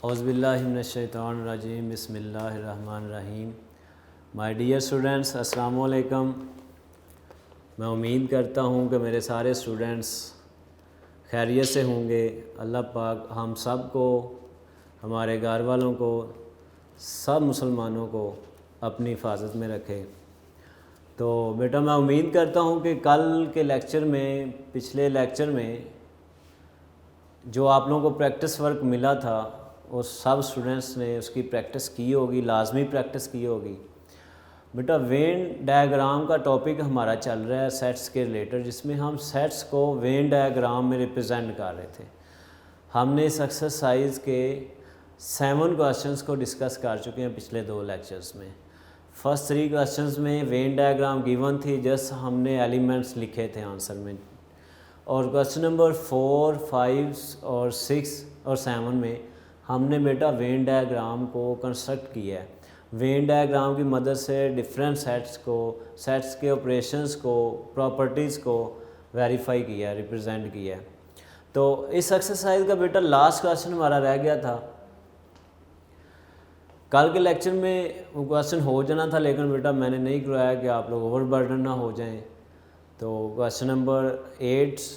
औज़ुबिल्लाहिमिनश्शैतानिर्रजीम बिस्मिल्लाहिर्रहमानिर्रहीम। My dear students, अस्सलाम वालेकुम। मैं उम्मीद करता हूँ कि मेरे सारे स्टूडेंट्स खैरियत से होंगे। अल्लाह पाक हम सब को, हमारे घर वालों को, सब मुसलमानों को अपनी हिफाजत में रखे। तो बेटा मैं उम्मीद करता हूँ कि कल के लेक्चर में, पिछले लेक्चर में जो आप लोगों को प्रैक्टिस वर्क मिला था वो सब स्टूडेंट्स ने उसकी प्रैक्टिस की होगी, लाजमी प्रैक्टिस की होगी। बेटा वेन डायग्राम का टॉपिक हमारा चल रहा है सेट्स के रिलेटेड, जिसमें हम सेट्स को वेन डायग्राम में रिप्रेजेंट कर रहे थे। हमने इस एक्सरसाइज के 7 क्वेश्चंस को डिस्कस कर चुके हैं पिछले 2 लेक्चर्स में। फर्स्ट 3 क्वेश्चंस में वेन डायग्राम गिवन थी, जस्ट हमने एलिमेंट्स लिखे थे आंसर में। और क्वेश्चन नंबर 4, 5 और 6 और 7 में हमने बेटा वेन डायग्राम को कंस्ट्रक्ट किया है। वेन डायग्राम की मदद से डिफरेंट सेट्स को, सेट्स के ऑपरेशंस को, प्रॉपर्टीज़ को वेरीफाई किया है, रिप्रेजेंट किया है। तो इस एक्सरसाइज का बेटा लास्ट क्वेश्चन हमारा रह गया था। कल के लेक्चर में वो क्वेश्चन हो जाना था, लेकिन बेटा मैंने नहीं करवाया कि आप लोग ओवरबर्डन ना हो जाएं। तो क्वेश्चन नंबर 8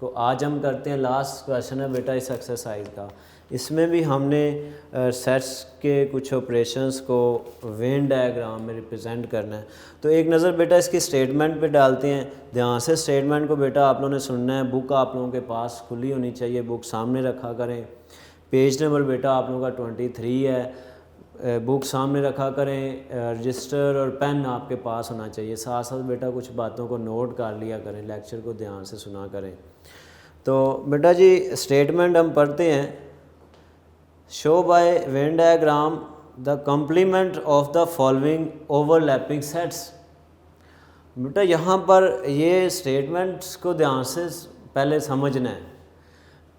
को आज हम करते हैं। लास्ट क्वेश्चन है बेटा इस एक्सरसाइज का। इसमें भी हमने सेट्स के कुछ ऑपरेशंस को वेन डायग्राम में रिप्रेजेंट करना है। तो एक नज़र बेटा इसकी स्टेटमेंट पे डालते हैं। ध्यान से स्टेटमेंट को बेटा आप लोगों ने सुनना है। बुक आप लोगों के पास खुली होनी चाहिए, बुक सामने रखा करें। पेज नंबर बेटा आप लोगों का 23 है, बुक सामने रखा करें। रजिस्टर और पेन आपके पास होना चाहिए। साथ साथ बेटा कुछ बातों को नोट कर लिया करें, लेक्चर को ध्यान से सुना करें। तो बेटा जी स्टेटमेंट हम पढ़ते हैं। Show by Venn diagram the complement of the following overlapping sets. बेटा यहाँ पर ये स्टेटमेंट्स को ध्यान से पहले समझना है।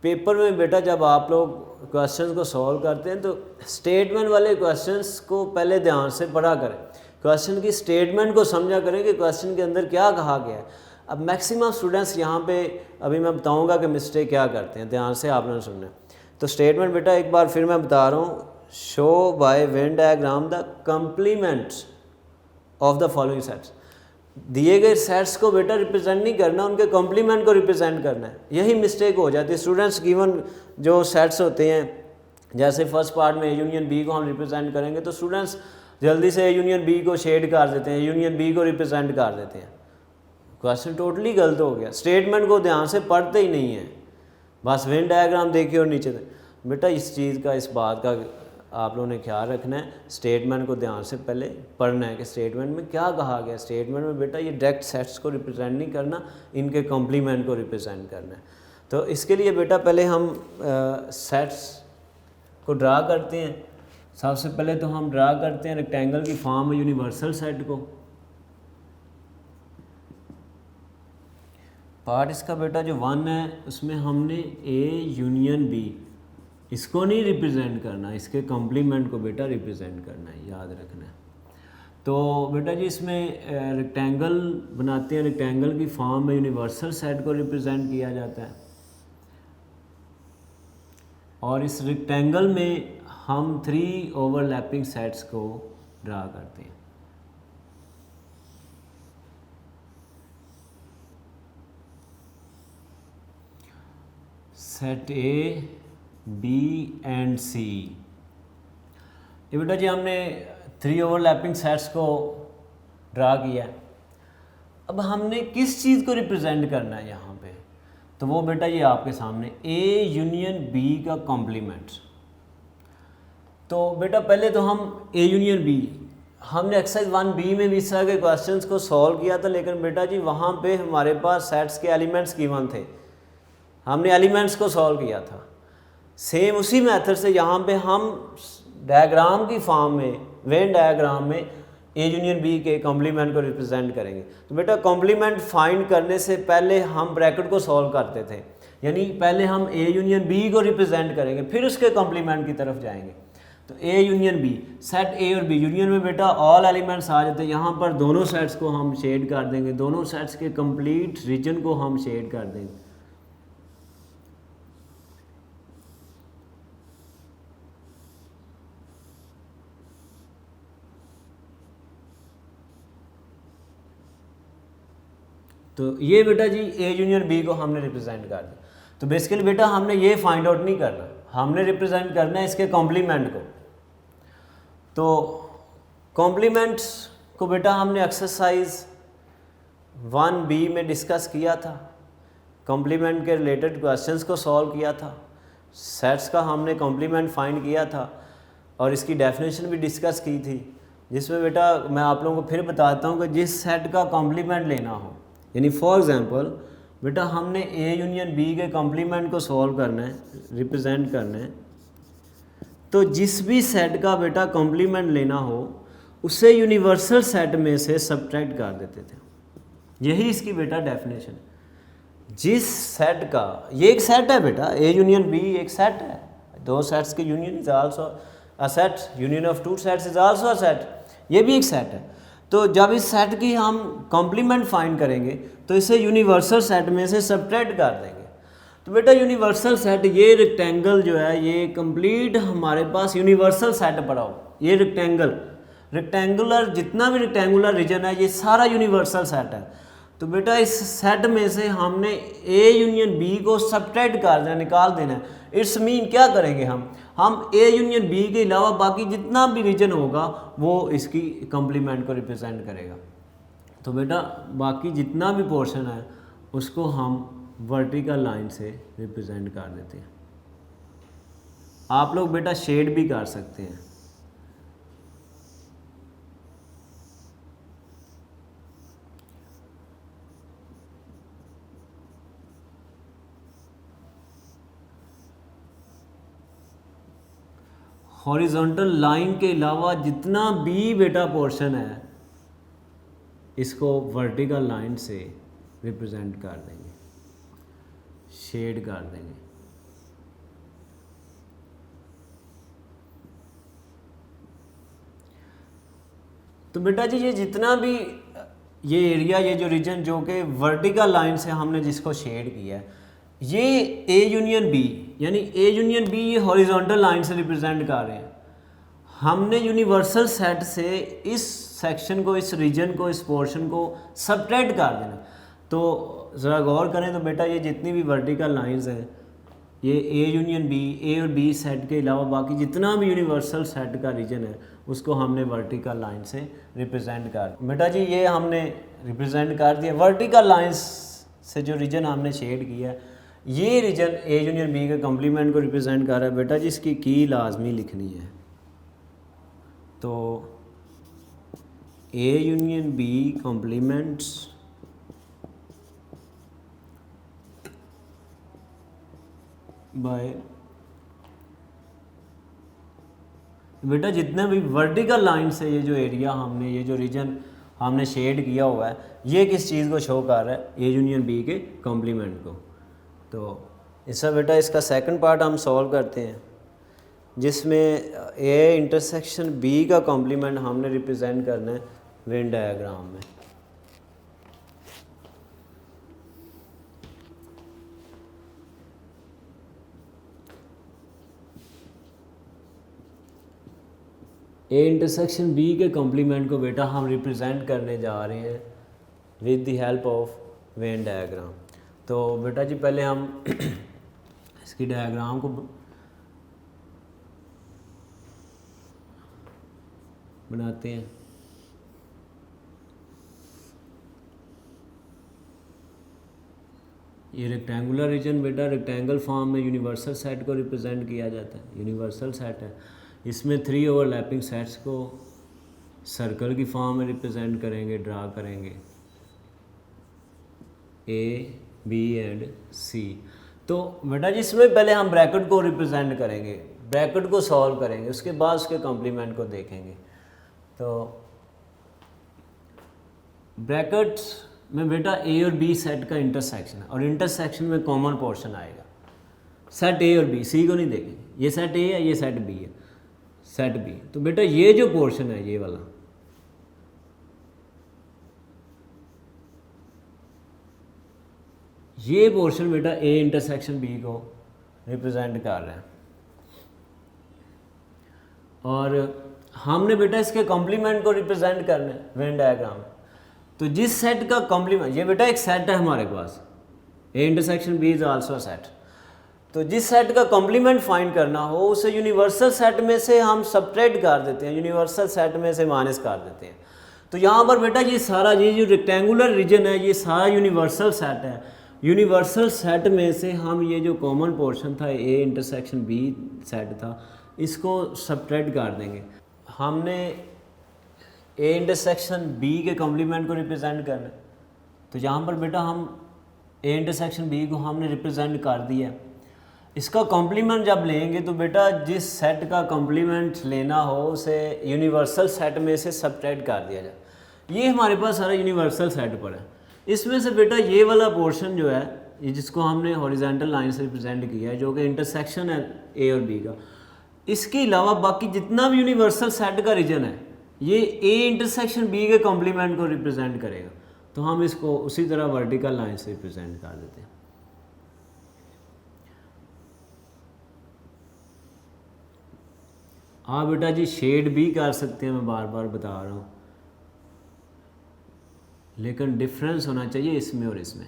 पेपर में बेटा जब आप लोग क्वेश्चंस को सॉल्व करते हैं तो स्टेटमेंट वाले क्वेश्चंस को पहले ध्यान से पढ़ा करें। क्वेश्चन की स्टेटमेंट को समझा करें कि क्वेश्चन के अंदर क्या कहा गया है। अब मैक्सिमम स्टूडेंट्स यहाँ पे अभी मैं बताऊँगा कि मिस्टेक क्या करते हैं, ध्यान से आपने सुनना है। तो स्टेटमेंट बेटा एक बार फिर मैं बता रहा हूँ। Show by Venn diagram the complements of the following sets. दिए गए सेट्स को बेटा रिप्रेजेंट नहीं करना, उनके कॉम्प्लीमेंट को रिप्रेजेंट करना है। यही मिस्टेक हो जाती है स्टूडेंट्स। गिवन जो सेट्स होते हैं, जैसे फर्स्ट पार्ट में ए यूनियन बी को हम रिप्रेजेंट करेंगे तो स्टूडेंट्स जल्दी से ए यूनियन बी को शेड कर देते हैं, यूनियन बी को रिप्रेजेंट कर देते हैं। क्वेश्चन टोटली गलत हो गया। स्टेटमेंट को ध्यान से पढ़ते ही नहीं है, बस वेन डायग्राम देखिए और नीचे बेटा इस चीज़ का, इस बात का आप लोगों ने ख्याल रखना है। स्टेटमेंट को ध्यान से पहले पढ़ना है कि स्टेटमेंट में क्या कहा गया। स्टेटमेंट में बेटा ये डायरेक्ट सेट्स को रिप्रेजेंट नहीं करना, इनके कॉम्प्लीमेंट को रिप्रेजेंट करना है। तो इसके लिए बेटा पहले हम सेट्स को ड्रा करते हैं। सबसे पहले तो हम ड्रा करते हैं रेक्टेंगल की फॉर्म में यूनिवर्सल सेट को। पार्ट इसका बेटा जो 1 है उसमें हमने ए यूनियन बी, इसको नहीं रिप्रेजेंट करना, इसके कॉम्प्लीमेंट को बेटा रिप्रेजेंट करना है, याद रखना है। तो बेटा जी इसमें रेक्टेंगल बनाते हैं। रेक्टेंगल की फॉर्म में यूनिवर्सल सेट को रिप्रेजेंट किया जाता है और इस रेक्टेंगल में हम 3 ओवरलैपिंग सेट्स को ड्रा करते हैं। सेट ए, बी एंड सी। ये बेटा जी हमने 3 ओवरलैपिंग सेट्स को ड्रा किया। अब हमने किस चीज़ को रिप्रेजेंट करना है यहाँ पे, तो वो बेटा ये आपके सामने ए यूनियन बी का कॉम्प्लीमेंट। तो बेटा पहले तो हम ए यूनियन बी, हमने एक्सरसाइज 1B में भी इस तरह के क्वेश्चंस को सॉल्व किया था, लेकिन बेटा जी वहाँ पे हमारे पास सेट्स के एलिमेंट्स गिवन थे, हमने एलिमेंट्स को सॉल्व किया था। सेम उसी मेथड से यहाँ पे हम डायग्राम की फॉर्म में, वेन डायग्राम में ए यूनियन बी के कॉम्प्लीमेंट को रिप्रेजेंट करेंगे। तो बेटा कॉम्प्लीमेंट फाइंड करने से पहले हम ब्रैकेट को सॉल्व करते थे, यानी पहले हम ए यूनियन बी को रिप्रेजेंट करेंगे, फिर उसके कॉम्प्लीमेंट की तरफ जाएंगे। तो A union B, set A और बी यूनियन में बेटा ऑल एलिमेंट्स आ जाते हैं। यहाँ पर दोनों सेट्स को हम शेड कर देंगे, दोनों सेट्स के कंप्लीट रीजन को हम शेड कर देंगे। तो ये बेटा जी ए यूनियन बी को हमने रिप्रेजेंट कर दिया। तो बेसिकली बेटा हमने ये फाइंड आउट नहीं करना, हमने रिप्रेजेंट करना है इसके कॉम्प्लीमेंट को। तो कॉम्प्लीमेंट्स को बेटा हमने एक्सरसाइज 1B में डिस्कस किया था, कॉम्प्लीमेंट के रिलेटेड क्वेश्चंस को सॉल्व किया था, सेट्स का हमने कॉम्प्लीमेंट फाइंड किया था और इसकी डेफिनेशन भी डिस्कस की थी, जिसमें बेटा मैं आप लोगों को फिर बताता हूँ कि जिस सेट का कॉम्प्लीमेंट लेना हो, यानी फॉर एग्जांपल बेटा हमने ए यूनियन बी के कॉम्प्लीमेंट को सॉल्व करना है, रिप्रेजेंट करना है, तो जिस भी सेट का बेटा कॉम्प्लीमेंट लेना हो उसे यूनिवर्सल सेट में से सब्ट्रैक्ट कर देते थे। यही इसकी बेटा डेफिनेशन है। जिस सेट का, ये एक सेट है बेटा, ए यूनियन बी एक सेट है, दो सेट्स के union is also a set, union of two sets is also a set, ये भी एक सेट है। तो जब इस सेट की हम कॉम्प्लीमेंट फाइंड करेंगे तो इसे यूनिवर्सल सेट में से सब्ट्रैक्ट कर देंगे। तो बेटा यूनिवर्सल सेट, ये रेक्टेंगल जो है ये कंप्लीट हमारे पास यूनिवर्सल सेट पड़ा हो, ये रेक्टेंगुलर जितना भी रेक्टेंगुलर रीजन है ये सारा यूनिवर्सल सेट है। तो बेटा इस सेट में से हमने ए यूनियन बी को सब्ट्रैक्ट कर देना, निकाल देना है। इट्स मीन क्या करेंगे हम ए यूनियन बी के अलावा बाकी जितना भी रीजन होगा वो इसकी कॉम्प्लीमेंट को रिप्रेजेंट करेगा। तो बेटा बाकी जितना भी पोर्शन है उसको हम वर्टिकल लाइन से रिप्रेजेंट कर देते हैं। आप लोग बेटा शेड भी कर सकते हैं। हॉरिजॉन्टल लाइन के अलावा जितना भी बेटा पोर्शन है इसको वर्टिकल लाइन से रिप्रेजेंट कर देंगे, शेड कर देंगे। तो बेटा जी ये जितना भी ये एरिया, ये जो रीजन जो कि वर्टिकल लाइन से हमने जिसको शेड किया है, ये ए यूनियन बी, यानी ए यूनियन बी ये हॉरिजॉन्टल लाइन से रिप्रेजेंट कर रहे हैं। हमने यूनिवर्सल सेट से इस सेक्शन को, इस रीजन को, इस पोर्शन को सब्ट्रैक्ट कर देना। तो ज़रा गौर करें तो बेटा ये जितनी भी वर्टिकल लाइंस हैं, ये ए यूनियन बी, ए और बी सेट के अलावा बाकी जितना भी यूनिवर्सल सेट का रीजन है उसको हमने वर्टिकल लाइन से रिप्रेजेंट कर। बेटा जी ये हमने रिप्रेजेंट कर दिया वर्टिकल लाइंस से, जो रीजन हमने शेड किया है ये रीजन ए यूनियन बी के कॉम्प्लीमेंट को रिप्रेजेंट कर रहा है। बेटा जी इसकी की लाजमी लिखनी है। तो A union B complements by, बेटा जितने भी वर्टिकल लाइन से ये जो एरिया हमने, ये जो रीजन हमने शेड किया हुआ है, ये किस चीज़ को शो कर रहा है, ए यूनियन बी के कॉम्प्लीमेंट को। तो इसका बेटा इसका सेकंड पार्ट हम सॉल्व करते हैं, जिसमें ए इंटरसेक्शन बी का कॉम्प्लीमेंट हमने रिप्रेजेंट करना है वेन डायग्राम में। ए इंटरसेक्शन बी के कॉम्प्लीमेंट को बेटा हम रिप्रेजेंट करने जा रहे हैं with the help of Venn diagram. तो बेटा जी पहले हम इसकी डायग्राम को बनाते हैं। ये रेक्टेंगुलर रीजन बेटा रेक्टेंगल फॉर्म में यूनिवर्सल सेट को रिप्रेजेंट किया जाता है, यूनिवर्सल सेट है। इसमें 3 ओवरलैपिंग सेट्स को सर्कल की फॉर्म में रिप्रेजेंट करेंगे, ड्रा करेंगे, ए बी एंड सी। तो बेटा जी इसमें पहले हम ब्रैकेट को रिप्रेजेंट करेंगे, ब्रैकेट को सॉल्व करेंगे, उसके बाद उसके कॉम्प्लीमेंट को देखेंगे। तो ब्रैकेट में बेटा ए और बी सेट का इंटरसेक्शन है और इंटरसेक्शन में कॉमन पोर्शन आएगा। सेट ए और बी, सी को नहीं देखेंगे, ये सेट ए है, ये सेट बी है, सेट बी। तो बेटा ये जो पोर्शन है ये वाला, ये पोर्शन बेटा ए इंटरसेक्शन बी को रिप्रेजेंट कर रहा है। और हमने बेटा इसके कॉम्प्लीमेंट को रिप्रेजेंट करना है वेन डायग्राम में। तो जिस सेट का कॉम्प्लीमेंट, ये बेटा एक सेट है हमारे पास, A intersection B is also set, तो जिस सेट का कॉम्प्लीमेंट फाइंड करना हो उसे यूनिवर्सल सेट में से हम सबट्रैक्ट कर देते हैं, यूनिवर्सल सेट में से माइनस कर देते हैं। तो यहाँ पर बेटा ये सारा ये जो रेक्टेंगुलर रीजन है ये सारा यूनिवर्सल सेट है, यूनिवर्सल सेट में से हम ये जो कॉमन पोर्शन था ए इंटरसेक्शन बी सेट था इसको सबट्रैक्ट कर देंगे। हमने ए इंटरसेक्शन बी के कॉम्प्लीमेंट को रिप्रेजेंट करना है, तो यहाँ पर बेटा हम ए इंटरसेक्शन बी को हमने रिप्रेजेंट कर दिया। इसका कॉम्प्लीमेंट जब लेंगे तो बेटा जिस सेट का कॉम्प्लीमेंट लेना हो उसे यूनिवर्सल सेट में से सबट्रैक्ट कर दिया जाए। ये हमारे पास सारा यूनिवर्सल सेट पर है। इसमें से बेटा ये वाला पोर्शन जो है ये जिसको हमने हॉरिजॉन्टल लाइन से रिप्रेजेंट किया है जो कि इंटरसेक्शन है ए और बी का, इसके अलावा बाकी जितना भी यूनिवर्सल सेट का रीजन है ये ए इंटरसेक्शन बी के कॉम्प्लीमेंट को रिप्रेजेंट करेगा। तो हम इसको उसी तरह वर्टिकल लाइन से रिप्रेजेंट कर देते हैं। हाँ बेटा जी शेड भी कर सकते हैं, मैं बार बार बता रहा हूँ, लेकिन डिफरेंस होना चाहिए इसमें और इसमें।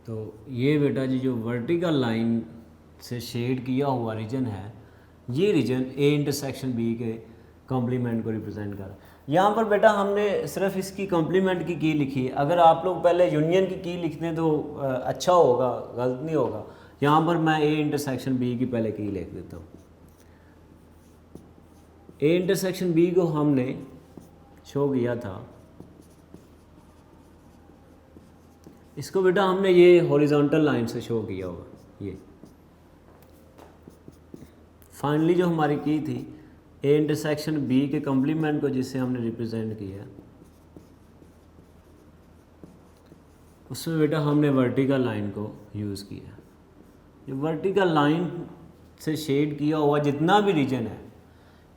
तो ये बेटा जी जो वर्टिकल लाइन से शेड किया हुआ रीजन है ये रीजन ए इंटरसेक्शन बी के कॉम्प्लीमेंट को रिप्रेजेंट कर। यहाँ पर बेटा हमने सिर्फ इसकी कॉम्प्लीमेंट की लिखी है। अगर आप लोग पहले यूनियन की लिख दें तो अच्छा होगा, गलत नहीं होगा। यहाँ पर मैं ए इंटरसेक्शन बी की पहले की लिख देता हूँ। ए इंटरसेक्शन बी को हमने शो किया था, इसको बेटा हमने ये हॉरिजॉन्टल लाइन से शो किया होगा। ये फाइनली जो हमारी की थी ए इंटरसेक्शन बी के कॉम्प्लीमेंट को जिससे हमने रिप्रेजेंट किया उसमें बेटा हमने वर्टिकल लाइन को यूज़ किया। ये वर्टिकल लाइन से शेड किया हुआ जितना भी रीजन है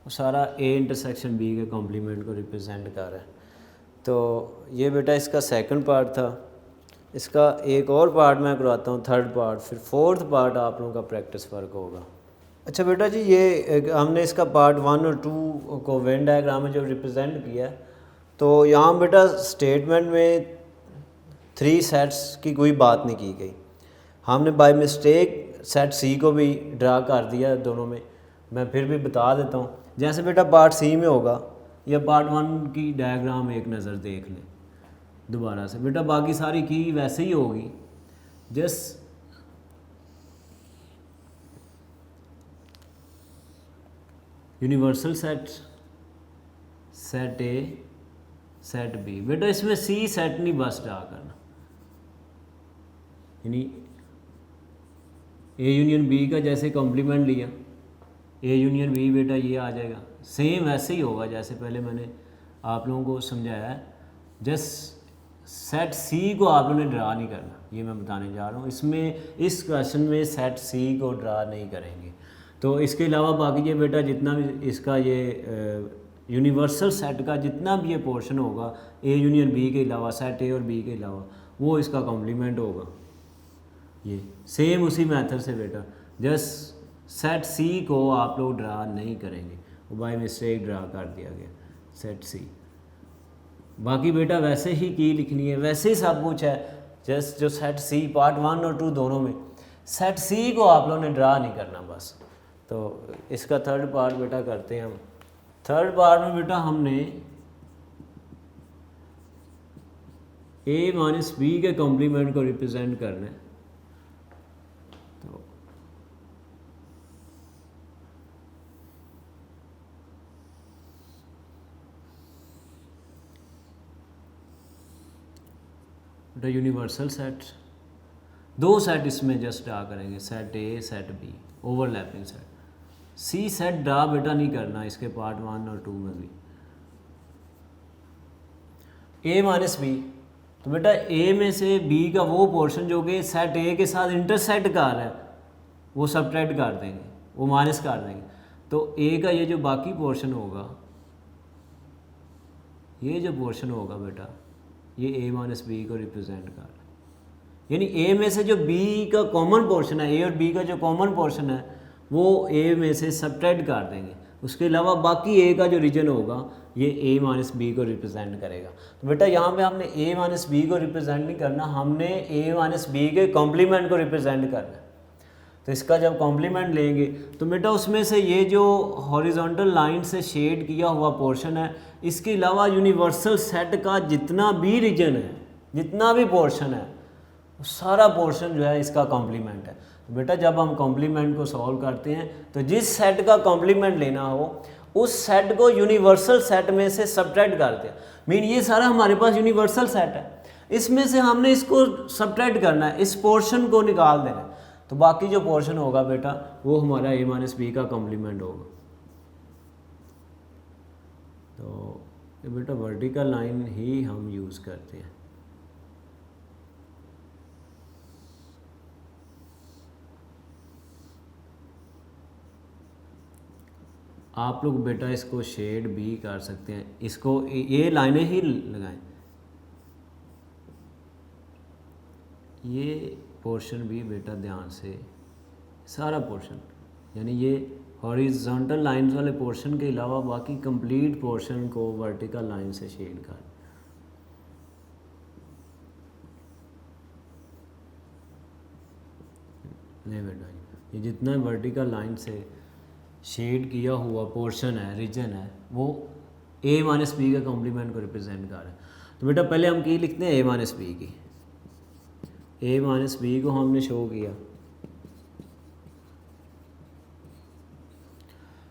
वो सारा ए इंटरसेक्शन बी के कॉम्प्लीमेंट को रिप्रेजेंट कर रहा है। तो ये बेटा इसका सेकंड पार्ट था। इसका एक और पार्ट मैं करवाता हूँ, थर्ड पार्ट, फिर फोर्थ पार्ट आप लोगों का प्रैक्टिस वर्क होगा। अच्छा बेटा जी ये हमने इसका पार्ट 1 और 2 को वेन डायग्राम में जो रिप्रेजेंट किया है, तो यहाँ बेटा स्टेटमेंट में 3 सेट्स की कोई बात नहीं की गई। हमने बाय मिस्टेक सेट सी को भी ड्रा कर दिया दोनों में। मैं फिर भी बता देता हूँ, जैसे बेटा पार्ट सी में होगा या पार्ट 1 की डायग्राम एक नज़र देख लें दोबारा से। बेटा बाकी सारी की वैसे ही होगी, just universal set, set A, set B. बेटा इसमें सी सेट नहीं बस ड्रा करना, यानी ए यूनियन बी का जैसे कॉम्प्लीमेंट लिया ए यूनियन बी, बेटा ये आ जाएगा सेम वैसे ही होगा जैसे पहले मैंने आप लोगों को समझाया है। जस्ट सेट सी को आप लोगों ने ड्रा नहीं करना, ये मैं बताने जा रहा हूँ। इसमें इस क्वेश्चन में सेट सी को ड्रा नहीं करेंगे। तो इसके अलावा बाकी ये बेटा जितना भी इसका ये यूनिवर्सल सेट का जितना भी ये पोर्शन होगा ए यूनियन बी के अलावा, सेट ए और बी के अलावा, वो इसका कॉम्प्लीमेंट होगा। ये सेम उसी मेथड से बेटा जस्ट सेट सी को आप लोग ड्रा नहीं करेंगे, वो बाय मिस्टेक ड्रा कर दिया गया सेट सी। बाकी बेटा वैसे ही की लिखनी है, वैसे ही सब कुछ है। जस्ट जो सेट सी पार्ट 1 और 2 दोनों में सेट सी को आप लोगों ने ड्रा नहीं करना बस। तो इसका थर्ड पार्ट बेटा करते हैं हम। थर्ड पार्ट में बेटा हमने ए माइनस बी के कॉम्प्लीमेंट को रिप्रेजेंट करना है। तो बेटा यूनिवर्सल सेट, 2 सेट इसमें जस्ट ड्रा करेंगे, set A set B, overlapping set. C set draw बेटा नहीं करना इसके पार्ट 1 और 2 में भी। ए माइनस बी, तो बेटा ए में से बी का वो पोर्शन जो कि सेट ए के साथ इंटरसेक्ट कर रहा है वो सबट्रैक्ट कर देंगे, वो माइनस कर देंगे। तो ए का ये जो बाकी पोर्शन होगा, ये जो पोर्शन होगा बेटा, ये ए माइनस बी को रिप्रेजेंट कर रहा है। यानी ए में से जो बी का कॉमन पोर्शन है, ए और बी का जो कॉमन पोर्शन है वो ए में से सब्ट्रैक्ट कर देंगे। उसके अलावा बाकी ए का जो रीजन होगा ये ए माइनस बी को रिप्रेजेंट करेगा। तो बेटा यहाँ पे हमने ए माइनस बी को रिप्रेजेंट नहीं करना, हमने ए माइनस बी के कॉम्प्लीमेंट को रिप्रेजेंट करना है। तो इसका जब कॉम्प्लीमेंट लेंगे तो बेटा उसमें से ये जो हॉरिजॉन्टल लाइन से शेड किया हुआ पोर्शन है, इसके अलावा यूनिवर्सल सेट का जितना भी रीजन है, जितना भी पोर्शन है, सारा पोर्शन जो है इसका कॉम्प्लीमेंट है। तो बेटा जब हम कॉम्प्लीमेंट को सॉल्व करते हैं तो जिस सेट का कॉम्प्लीमेंट लेना हो उस सेट को यूनिवर्सल सेट में से सब्ट्रैक्ट करते हैं। मीन ये सारा हमारे पास यूनिवर्सल सेट है, इसमें से हमने इसको सब्ट्रैक्ट करना है, इस पोर्शन को निकाल देना है। तो बाकी जो पोर्शन होगा बेटा वो हमारा ए माइनस बी का कॉम्प्लीमेंट होगा। तो ये बेटा वर्टिकल लाइन ही हम यूज़ करते हैं। आप लोग बेटा इसको शेड भी कर सकते हैं, इसको ये लाइनें ही लगाएं, ये पोर्शन भी बेटा ध्यान से, सारा पोर्शन, यानी ये हॉरिजॉन्टल लाइंस वाले पोर्शन के अलावा बाकी कंप्लीट पोर्शन को वर्टिकल लाइन से शेड कर। नहीं बेटा, ये जितना वर्टिकल लाइन से शेड किया हुआ पोर्शन है, रीजन है, वो ए माइनस बी का कॉम्प्लीमेंट को रिप्रेजेंट कर रहा है। तो बेटा पहले हम की लिखते हैं ए माइनस बी की, ए माइनस बी को हमने शो किया,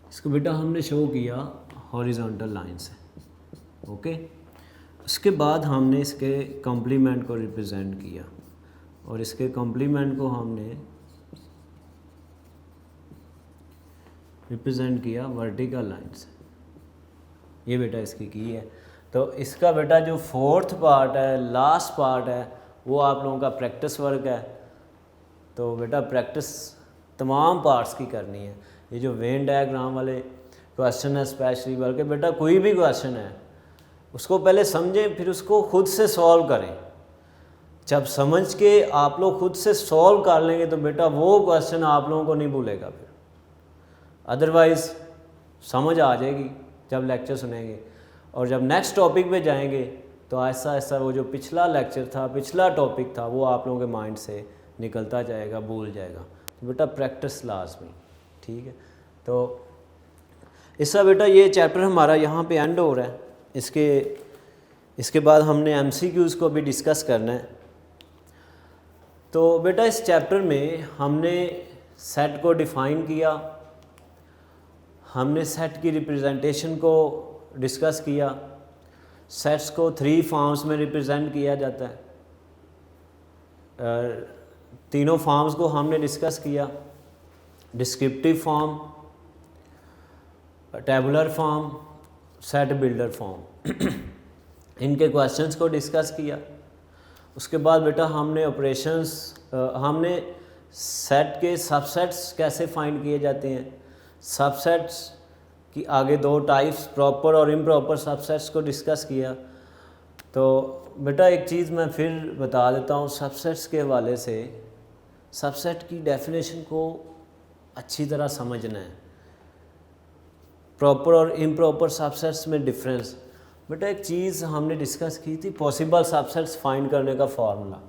इसको बेटा हमने शो किया हॉरिजॉन्टल लाइन से, ओके। उसके बाद हमने इसके कॉम्प्लीमेंट को रिप्रेजेंट किया और इसके कॉम्प्लीमेंट को हमने रिप्रेजेंट किया वर्टिकल लाइन से। ये बेटा इसकी की है। तो इसका बेटा जो फोर्थ पार्ट है, लास्ट पार्ट है, वो आप लोगों का प्रैक्टिस वर्क है। तो बेटा प्रैक्टिस तमाम पार्ट्स की करनी है। ये जो वेन डायग्राम वाले क्वेश्चन है स्पेशली, बल्कि बेटा कोई भी क्वेश्चन है उसको पहले समझें फिर उसको खुद से सॉल्व करें। जब समझ के आप लोग खुद से सॉल्व कर लेंगे तो बेटा वो क्वेश्चन आप लोगों को नहीं भूलेगा फिर, अदरवाइज़ समझ आ जाएगी जब लेक्चर सुनेंगे। और जब नेक्स्ट टॉपिक पे जाएंगे तो ऐसा ऐसा वो जो पिछला लेक्चर था, पिछला टॉपिक था, वो आप लोगों के माइंड से निकलता जाएगा, भूल जाएगा। तो बेटा प्रैक्टिस लाजमी, ठीक है। तो इसका बेटा ये चैप्टर हमारा यहाँ पे एंड हो रहा है। इसके बाद हमने एमसीक्यूज़ को भी डिस्कस करना है। तो बेटा इस चैप्टर में हमने सेट को डिफ़ाइन किया, हमने सेट की रिप्रेजेंटेशन को डिस्कस किया, सेट्स को 3 फॉर्म्स में रिप्रेजेंट किया जाता है, तीनों फॉर्म्स को हमने डिस्कस किया, descriptive form, tabular form, set builder form. इनके क्वेश्चंस को डिस्कस किया। उसके बाद बेटा हमने ऑपरेशंस, हमने सेट के सबसेट्स कैसे फाइंड किए जाते हैं, सबसेट्स की आगे 2 टाइप्स, प्रॉपर और इम्प्रॉपर सबसेट्स को डिस्कस किया। तो बेटा एक चीज़ मैं फिर बता देता हूँ सबसेट्स के हवाले से, सबसेट की डेफिनेशन को अच्छी तरह समझना है। प्रॉपर और इम्प्रॉपर सबसेट्स में डिफरेंस, बेटा एक चीज़ हमने डिस्कस की थी, पॉसिबल सबसेट्स फाइंड करने का फॉर्मूला।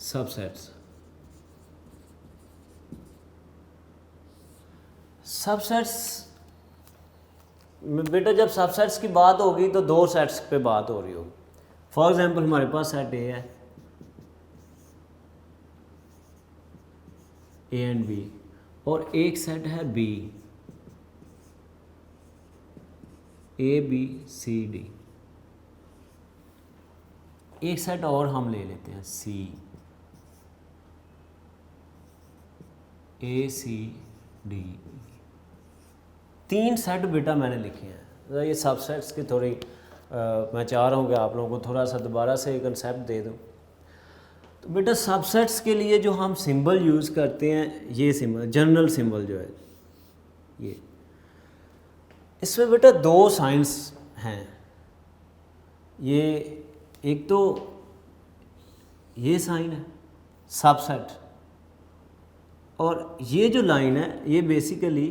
सबसेट्स बेटा जब सबसेट्स की बात होगी तो 2 सेट्स पे बात हो रही होगी। फॉर एग्जांपल हमारे पास सेट ए है, ए एंड बी, और एक सेट है B, A B C D. एक सेट और हम ले लेते हैं सी, ए सी डी। 3 सेट बेटा मैंने लिखे हैं। ये सबसेट्स की थोड़ी मैं चाह रहा हूँ कि आप लोगों को थोड़ा सा दोबारा से कंसेप्ट दे दूँ। तो बेटा सबसेट्स के लिए जो हम सिंबल यूज़ करते हैं, ये सिंबल जनरल सिंबल जो है ये, इसमें बेटा दो साइंस हैं। ये एक तो ये साइन है सबसेट, और ये जो लाइन है ये बेसिकली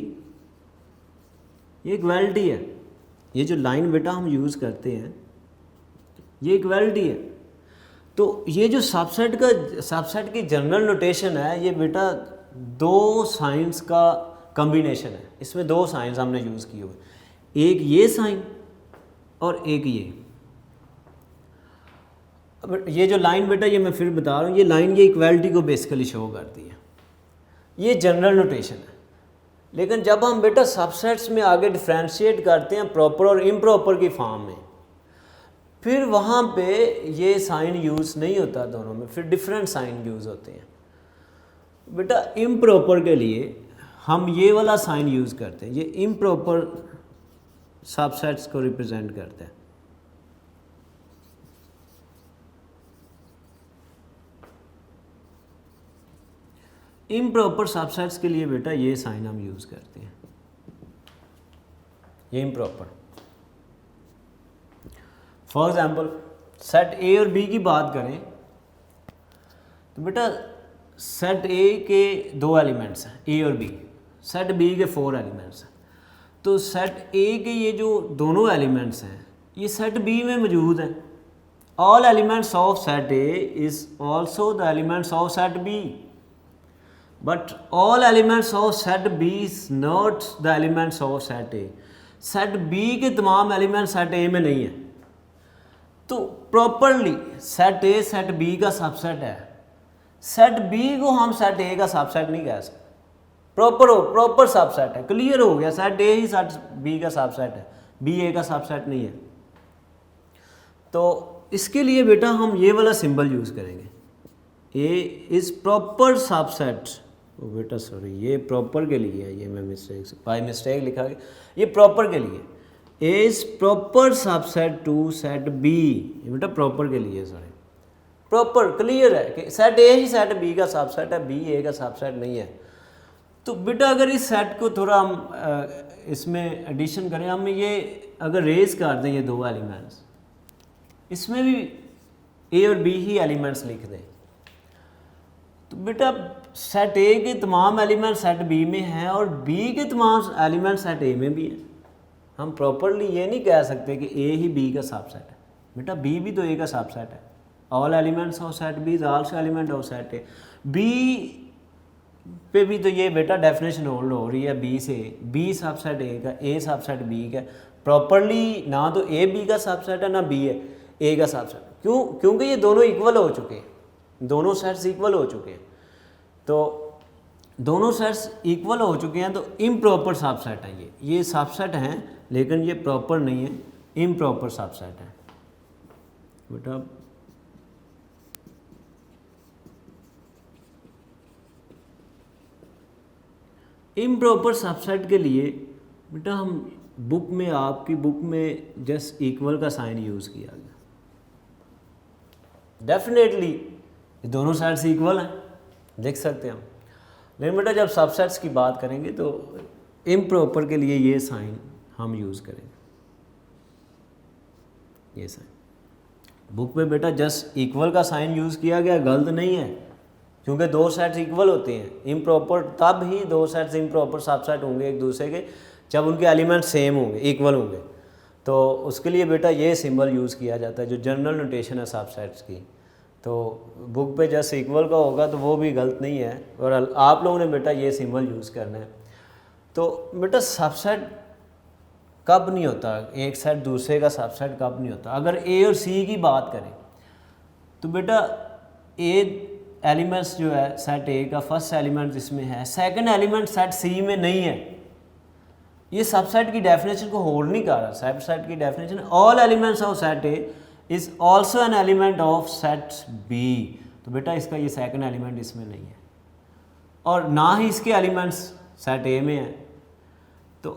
ये इक्वालिटी है। ये जो लाइन बेटा हम यूज़ करते हैं ये इक्वालिटी है। तो ये जो सबसेट की जनरल नोटेशन है, ये बेटा दो साइंस का कॉम्बिनेशन है। इसमें दो साइंस हमने यूज़ किए हुए, एक ये साइन और एक ये। अब ये जो लाइन बेटा, ये मैं फिर बता रहा हूँ, ये लाइन ये इक्वालिटी को बेसिकली शो करती है। ये जनरल नोटेशन है। लेकिन जब हम बेटा सबसेट्स में आगे डिफ्रेंशिएट करते हैं प्रॉपर और इम्प्रॉपर की फॉर्म में, फिर वहाँ पे ये साइन यूज़ नहीं होता दोनों में, फिर डिफरेंट साइन यूज़ होते हैं। बेटा इम्प्रॉपर के लिए हम ये वाला साइन यूज़ करते हैं, ये इम्प्रॉपर सबसेट्स को रिप्रेजेंट करते हैं। इम्प्रॉपर सबसेट्स के लिए बेटा ये साइन हम यूज़ करते हैं, ये improper. For example set A और बी की बात करें तो बेटा सेट ए के दो एलिमेंट्स हैं, ए और बी। सेट बी के 4 एलिमेंट्स हैं। तो सेट ए के ये जो दोनों एलिमेंट्स हैं ये सेट बी में मौजूद हैं। All elements of set A is also the elements of set B, but all elements of set B is not the elements of set A. Set B के तमाम एलिमेंट सेट ए में नहीं है। तो properly set A set B का subset है, set B को हम सेट ए का सबसेट नहीं कह सकते। प्रॉपर सबसेट है, क्लियर हो गया। सेट ए ही सेट बी का सबसेट है, बी ए का सबसेट नहीं है। तो इसके लिए बेटा हम ये वाला सिंबल यूज़ करेंगे, ए इज़ प्रॉपर सबसेट। ओ बेटा सॉरी, ये प्रॉपर के लिए है, ये मैं बाई मिस्टेक लिखा गया, ये प्रॉपर के लिए। A is proper subset to set B, ये बेटा प्रॉपर के लिए, सॉरी प्रॉपर क्लियर है कि सेट ए ही सेट बी का सबसेट है, बी ए का सबसेट नहीं है। तो बेटा अगर इस सेट को थोड़ा हम इसमें एडिशन करें, हम ये अगर रेज कर दें ये दो एलिमेंट्स, इसमें भी ए और बी ही एलिमेंट्स लिख दें, तो बेटा सेट ए के तमाम एलिमेंट सेट बी में हैं और बी के तमाम एलिमेंट सेट ए में भी हैं। हम प्रॉपरली ये नहीं कह सकते कि ए ही बी का सबसेट है, बेटा बी भी तो ए का सबसेट है। All elements of set B is also element of set A. B पे भी तो ये बेटा डेफिनेशन होल्ड हो रही है बी से, बी सबसेट ए का, ए सबसेट बी का। प्रॉपरली ना तो ए बी का सबसेट है ना बी ए का सबसेट। क्यों? क्योंकि ये दोनों इक्वल हो चुके हैं, दोनों सेट्स इक्वल हो चुके हैं। तो दोनों सेट्स इक्वल हो चुके हैं तो इम्प्रॉपर सबसेट हैं ये सबसेट हैं, लेकिन ये प्रॉपर नहीं है, इम्प्रॉपर सबसेट है बेटा। इम्प्रॉपर सबसेट के लिए बेटा हम बुक में, आपकी बुक में जस्ट इक्वल का साइन यूज़ किया गया। डेफिनेटली दोनों साइड्स इक्वल हैं, देख सकते हैं हम। लेकिन बेटा जब सबसेट्स की बात करेंगे तो इम्प्रॉपर के लिए ये साइन हम यूज़ करेंगे, ये साइन। बुक में बेटा जस्ट इक्वल का साइन यूज़ किया गया, गलत नहीं है, क्योंकि दो सेट्स इक्वल होते हैं। इम्प्रॉपर तब ही दो सेट्स इम्प्रॉपर सबसेट होंगे एक दूसरे के, जब उनके एलिमेंट सेम होंगे, इक्वल होंगे। तो उसके लिए बेटा ये सिंबल यूज़ किया जाता है जो जनरल नोटेशन है सबसेट्स की। तो बुक पे जस्ट इक्वल का होगा तो वो भी गलत नहीं है, और आप लोगों ने बेटा ये सिंबल यूज़ करना है। तो बेटा सबसेट कब नहीं होता, एक सेट दूसरे का सबसेट कब नहीं होता? अगर ए और सी की बात करें तो बेटा ए एलिमेंट्स जो है सेट ए का फर्स्ट एलिमेंट इसमें है, सेकंड एलिमेंट सेट सी में नहीं है। ये सबसेट की डेफिनेशन को होल्ड नहीं कर रहा। सबसेट की definition all elements of set A is also an element of set B. तो बेटा इसका ये सेकंड एलिमेंट इसमें नहीं है और ना ही इसके एलिमेंट्स सेट ए में है। तो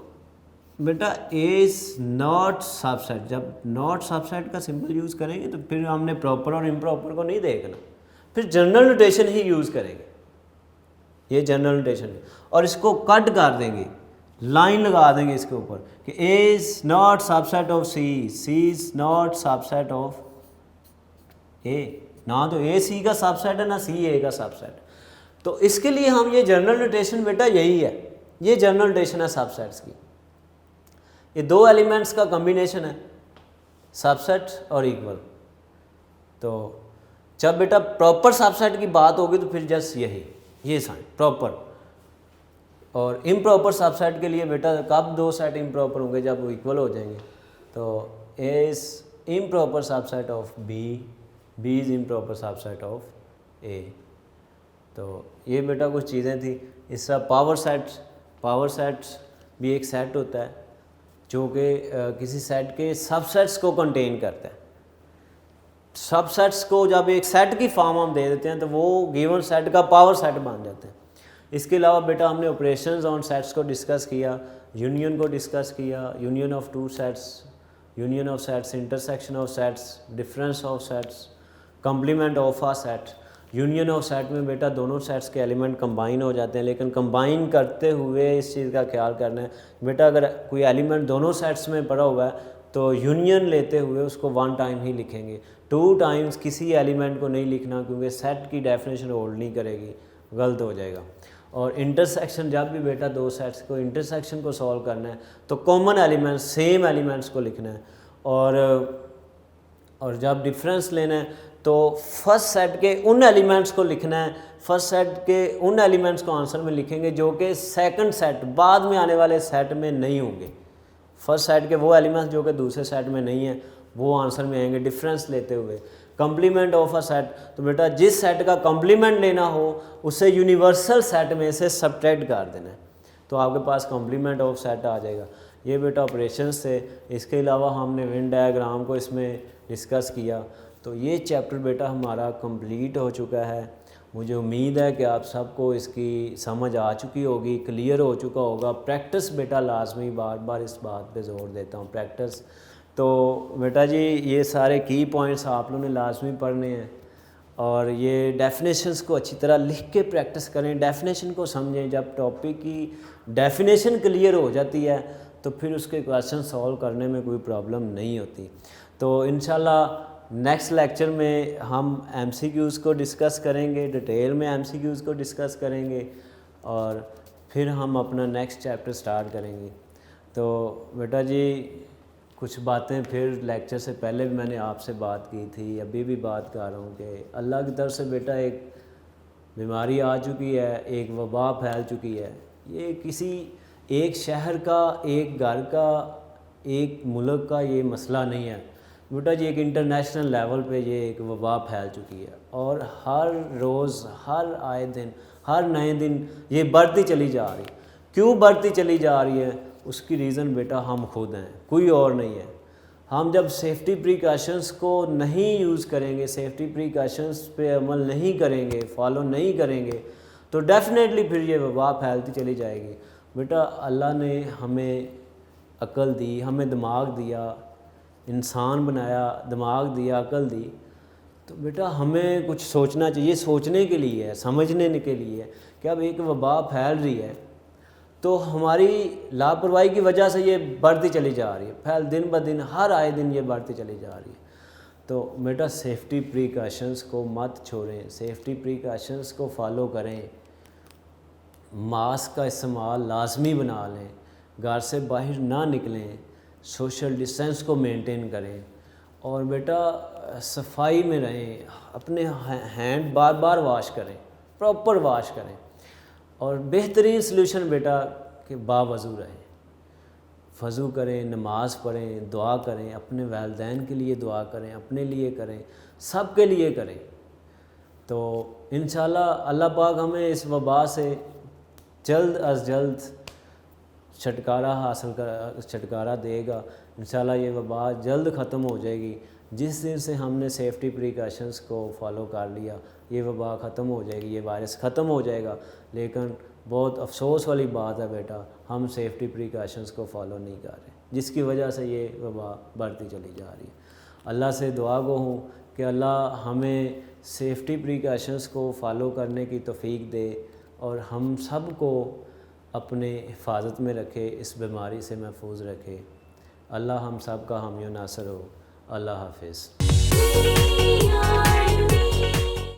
बेटा ए इज नॉट सबसेट। जब नॉट सबसेट का सिंबल यूज़ करेंगे तो फिर हमने प्रॉपर और इम्प्रॉपर को नहीं देखना। फिर जनरल नोटेशन ही यूज़ करेंगे, ये जनरल नोटेशन है, और इसको कट कर देंगे, लाइन लगा देंगे इसके ऊपर कि A is not subset of C, C is not subset of A, ना तो ए सी का सबसेट है ना सी ए का सबसेट। तो इसके लिए हम ये जनरल नोटेशन बेटा यही है, ये जनरल नोटेशन है सबसेट्स की। ये दो एलिमेंट्स का कॉम्बिनेशन है, सबसेट और इक्वल। तो जब बेटा प्रॉपर सबसेट की बात होगी तो फिर जस्ट यही ये साइन प्रॉपर, और इम्प्रॉपर सबसेट के लिए बेटा कब दो सेट इम्प्रॉपर होंगे, जब वो इक्वल हो जाएंगे। तो A is improper subset of B, B is improper subset of A. तो ये बेटा कुछ चीज़ें थी। इस तरह पावर सेट्स भी एक सेट होता है जो कि किसी सेट के सबसेट्स को कंटेन करता है। सबसेट्स को जब एक सेट की फॉर्म हम दे देते हैं तो वो गिवन सेट का पावर सेट बन जाते हैं। इसके अलावा बेटा हमने ऑपरेशंस ऑन सेट्स को डिस्कस किया, यूनियन को डिस्कस किया, union of two sets, union of sets, intersection of sets, difference of sets, complement of a set. Union of set में बेटा दोनों सेट्स के एलिमेंट कंबाइन हो जाते हैं, लेकिन कंबाइन करते हुए इस चीज़ का ख्याल करना है बेटा, अगर कोई एलिमेंट दोनों सेट्स में पड़ा हुआ है तो यूनियन लेते हुए उसको वन टाइम ही लिखेंगे, टू टाइम्स किसी एलिमेंट को नहीं लिखना, क्योंकि सेट की डेफिनेशन होल्ड नहीं करेगी, गलत हो जाएगा। और इंटरसेक्शन, जब भी बेटा दो सेट्स को इंटरसेक्शन को सॉल्व करना है तो कॉमन एलिमेंट्स, सेम एलिमेंट्स को लिखना है। और जब डिफरेंस लेना है तो फर्स्ट सेट के उन एलिमेंट्स को लिखना है, फर्स्ट सेट के उन एलिमेंट्स को आंसर में लिखेंगे जो कि सेकंड सेट, बाद में आने वाले सेट में नहीं होंगे। फर्स्ट सेट के वो एलिमेंट्स जो कि दूसरे सेट में नहीं है वो आंसर में आएंगे डिफरेंस लेते हुए। कम्प्लीमेंट ऑफ अ सेट, तो बेटा जिस सेट का कम्प्लीमेंट लेना हो उसे यूनिवर्सल सेट में से सब्ट्रैक्ट कर देना है, तो आपके पास कम्प्लीमेंट ऑफ सेट आ जाएगा। ये बेटा ऑपरेशंस थे। इसके अलावा हमने वेन डायग्राम को इसमें डिस्कस किया। तो ये चैप्टर बेटा हमारा कंप्लीट हो चुका है। मुझे उम्मीद है कि आप सबको इसकी समझ आ चुकी होगी, क्लियर हो चुका होगा। प्रैक्टिस बेटा लाजमी, बार बार इस बात पे जोर देता हूँ, प्रैक्टिस। तो बेटा जी ये सारे की पॉइंट्स आप लोगों ने लाजमी पढ़ने हैं, और ये डेफिनेशंस को अच्छी तरह लिख के प्रैक्टिस करें, डेफिनेशन को समझें। जब टॉपिक की डेफिनेशन क्लियर हो जाती है तो फिर उसके क्वेश्चन सॉल्व करने में कोई प्रॉब्लम नहीं होती। तो इंशाल्लाह नेक्स्ट लेक्चर में हम MCQs को डिस्कस करेंगे, डिटेल में MCQs को डिस्कस करेंगे, और फिर हम अपना नेक्स्ट चैप्टर स्टार्ट करेंगे। तो बेटा जी कुछ बातें फिर लेक्चर से पहले भी मैंने आपसे बात की थी, अभी भी बात कर रहा हूँ कि अल्लाह की तरफ से बेटा एक बीमारी आ चुकी है, एक वबा फैल चुकी है। ये किसी एक शहर का, एक घर का, एक मुल्क का ये मसला नहीं है बेटा जी, एक इंटरनेशनल लेवल पे ये एक वबा फैल चुकी है, और हर रोज़, हर आए दिन, हर नए दिन ये बढ़ती चली जा रही। क्यों बढ़ती चली जा रही है उसकी रीज़न बेटा हम खुद हैं, कोई और नहीं है। हम जब सेफ्टी प्रिकॉशंस को नहीं यूज़ करेंगे, सेफ्टी प्रिकॉशंस पे अमल नहीं करेंगे, फॉलो नहीं करेंगे, तो डेफिनेटली फिर ये वबा फैलती चली जाएगी। बेटा अल्लाह ने हमें अक्ल दी, हमें दिमाग दिया, इंसान बनाया, दिमाग दिया, अक्ल दी, तो बेटा हमें कुछ सोचना चाहिए। सोचने के लिए है, समझने के लिए है कि अब एक वबा फैल रही है तो हमारी लापरवाही की वजह से ये बढ़ती चली जा रही है, फैल दिन ब दिन, हर आए दिन ये बढ़ती चली जा रही है। तो बेटा सेफ्टी प्रिकॉशंस को मत छोड़ें, सेफ्टी प्रिकॉशंस को फॉलो करें, मास्क का इस्तेमाल लाजमी बना लें, घर से बाहर ना निकलें, सोशल डिस्टेंस को मेंटेन करें, और बेटा सफाई में रहें, अपने हैंड बार बार वॉश करें, प्रॉपर वॉश करें, और बेहतरीन सलूशन बेटा कि बावज़ू रहें, वज़ू करें, नमाज़ पढ़ें, दुआ करें, अपने वालिदैन के लिए दुआ करें, अपने लिए करें, सब के लिए करें। तो इंशाल्लाह अल्लाह पाक हमें इस वबा से जल्द अज जल्द छुटकारा देगा। इंशाल्लाह ये वबा जल्द ख़त्म हो जाएगी। जिस दिन से हमने सेफ्टी प्रिकॉशंस को फॉलो कर लिया ये वबा ख़त्म हो जाएगी, ये वायरस ख़त्म हो जाएगा। लेकिन बहुत अफसोस वाली बात है बेटा, हम सेफ्टी प्रिकॉशंस को फॉलो नहीं कर रहे, जिसकी वजह से ये वबा बढ़ती चली जा रही है। अल्लाह से दुआ गो हूँ कि अल्लाह हमें सेफ्टी प्रिकॉशंस को फ़ॉलो करने की तौफीक दे और हम सब को अपने हिफाजत में रखे, इस बीमारी से महफूज रखे। अल्लाह हम सब का हामी नासर हो। अल्लाह हाफिज़।